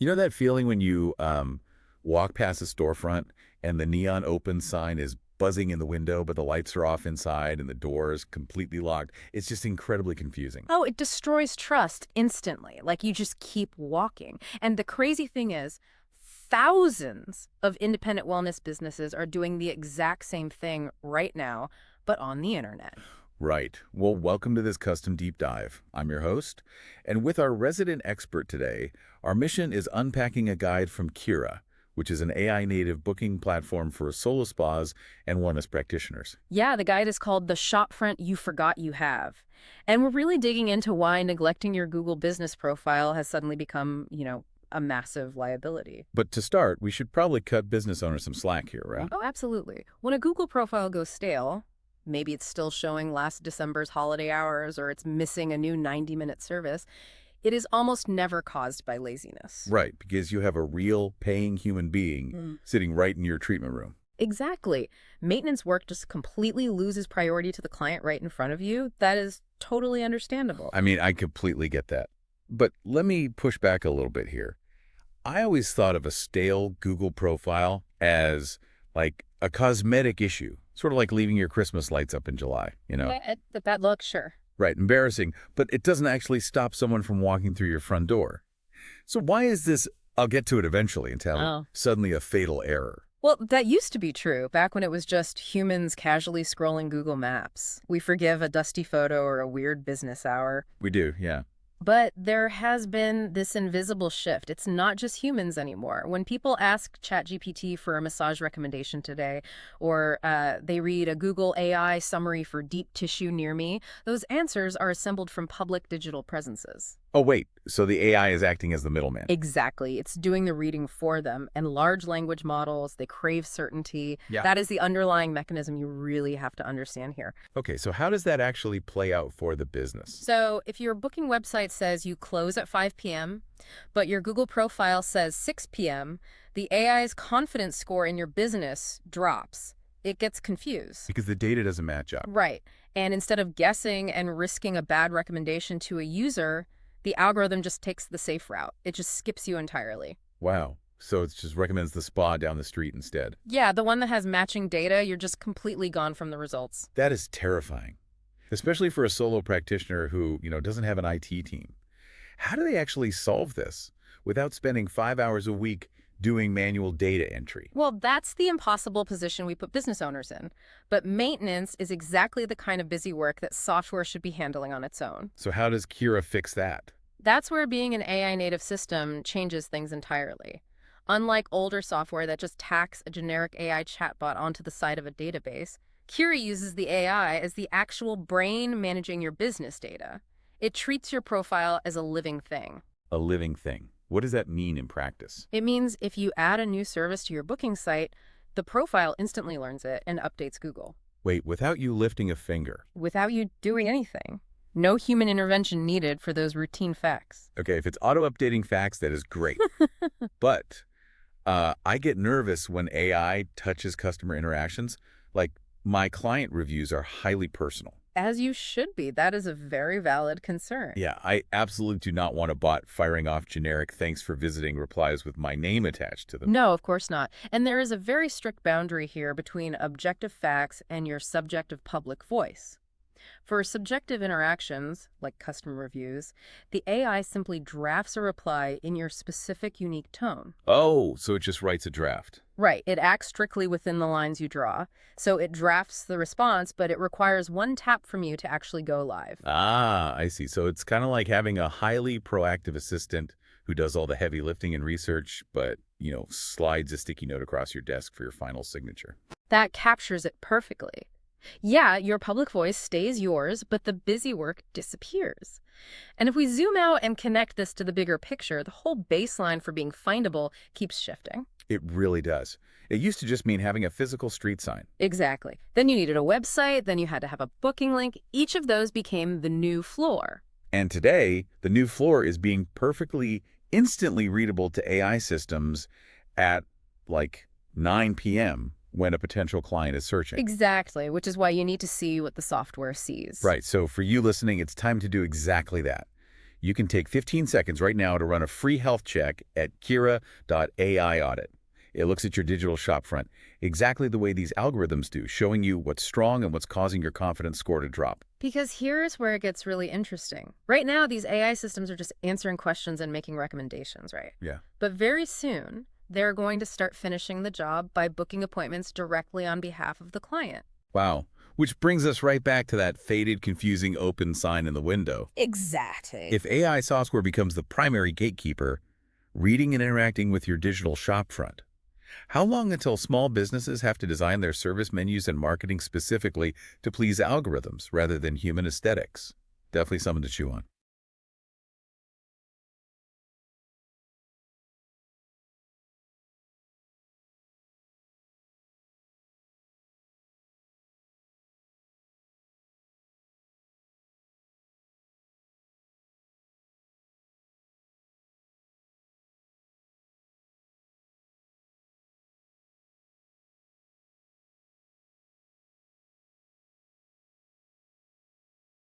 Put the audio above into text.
You know that feeling when you walk past a storefront and the neon open sign is buzzing in the window, but the lights are off inside and the door is completely locked? It's just incredibly confusing. Oh, it destroys trust instantly. Like you just keep walking. And the crazy thing is, thousands of independent wellness businesses are doing the exact same thing right now, but on the internet. Right. Well, welcome to this custom deep dive. I'm your host, and with our resident expert today, our mission is unpacking a guide from Kirah, which is an AI-native booking platform for solo spas and wellness practitioners. Yeah, the guide is called The Shopfront You Forgot You Have. And we're really digging into why neglecting your Google business profile has suddenly become, a massive liability. But to start, we should probably cut business owners some slack here, right? Oh, absolutely. When a Google profile goes stale, maybe it's still showing last December's holiday hours or it's missing a new 90-minute service, it is almost never caused by laziness. Right, because you have a real paying human being sitting right in your treatment room. Exactly. Maintenance work just completely loses priority to the client right in front of you. That is totally understandable. I mean, I completely get that. But let me push back a little bit here. I always thought of a stale Google profile as like a cosmetic issue, sort of like leaving your Christmas lights up in July, you know? Yeah, that look, sure. Right, embarrassing, but it doesn't actually stop someone from walking through your front door. So why is this, I'll get to it eventually, suddenly a fatal error? Well, that used to be true back when it was just humans casually scrolling Google Maps. We forgive a dusty photo or a weird business hour. We do, yeah. But there has been this invisible shift. It's not just humans anymore. When people ask ChatGPT for a massage recommendation today, or they read a Google AI summary for deep tissue near me, those answers are assembled from public digital presences. Oh, wait, so the AI is acting as the middleman. Exactly. It's doing the reading for them. And large language models, they crave certainty. Yeah. That is the underlying mechanism you really have to understand here. Okay, so how does that actually play out for the business? So if your booking website says you close at 5 p.m., but your Google profile says 6 p.m., the AI's confidence score in your business drops. It gets confused. Because the data doesn't match up. Right. And instead of guessing and risking a bad recommendation to a user, the algorithm just takes the safe route. It just skips you entirely. Wow. So it just recommends the spa down the street instead. Yeah, the one that has matching data, you're just completely gone from the results. That is terrifying, especially for a solo practitioner who, doesn't have an IT team. How do they actually solve this without spending 5 hours a week doing manual data entry? Well, that's the impossible position we put business owners in. But maintenance is exactly the kind of busy work that software should be handling on its own. So how does Kirah fix that? That's where being an AI-native system changes things entirely. Unlike older software that just tacks a generic AI chatbot onto the side of a database, Kirah uses the AI as the actual brain managing your business data. It treats your profile as a living thing. A living thing. What does that mean in practice? It means if you add a new service to your booking site, the profile instantly learns it and updates Google. Wait, without you lifting a finger? Without you doing anything. No human intervention needed for those routine facts. Okay, if it's auto-updating facts, that is great. But I get nervous when AI touches customer interactions. Like, my client reviews are highly personal. As you should be. That is a very valid concern. Yeah, I absolutely do not want a bot firing off generic thanks for visiting replies with my name attached to them. No, of course not. And there is a very strict boundary here between objective facts and your subjective public voice. For subjective interactions, like customer reviews, the AI simply drafts a reply in your specific unique tone. Oh, so it just writes a draft. Right. It acts strictly within the lines you draw. So it drafts the response, but it requires one tap from you to actually go live. Ah, I see. So it's kind of like having a highly proactive assistant who does all the heavy lifting and research, but, slides a sticky note across your desk for your final signature. That captures it perfectly. Yeah, your public voice stays yours, but the busy work disappears. And if we zoom out and connect this to the bigger picture, the whole baseline for being findable keeps shifting. It really does. It used to just mean having a physical street sign. Exactly. Then you needed a website, then you had to have a booking link. Each of those became the new floor. And today, the new floor is being perfectly, instantly readable to AI systems at, 9 p.m. when a potential client is searching. Exactly, which is why you need to see what the software sees. Right. So for you listening, it's time to do exactly that. You can take 15 seconds right now to run a free health check at kirah.ai audit. It looks at your digital shopfront exactly the way these algorithms do, showing you what's strong and what's causing your confidence score to drop. Because here's where it gets really interesting. Right now, these AI systems are just answering questions and making recommendations, right? Yeah. But very soon, they're going to start finishing the job by booking appointments directly on behalf of the client. Wow. Which brings us right back to that faded, confusing open sign in the window. Exactly. If AI software becomes the primary gatekeeper, reading and interacting with your digital shopfront, how long until small businesses have to design their service menus and marketing specifically to please algorithms rather than human aesthetics? Definitely something to chew on.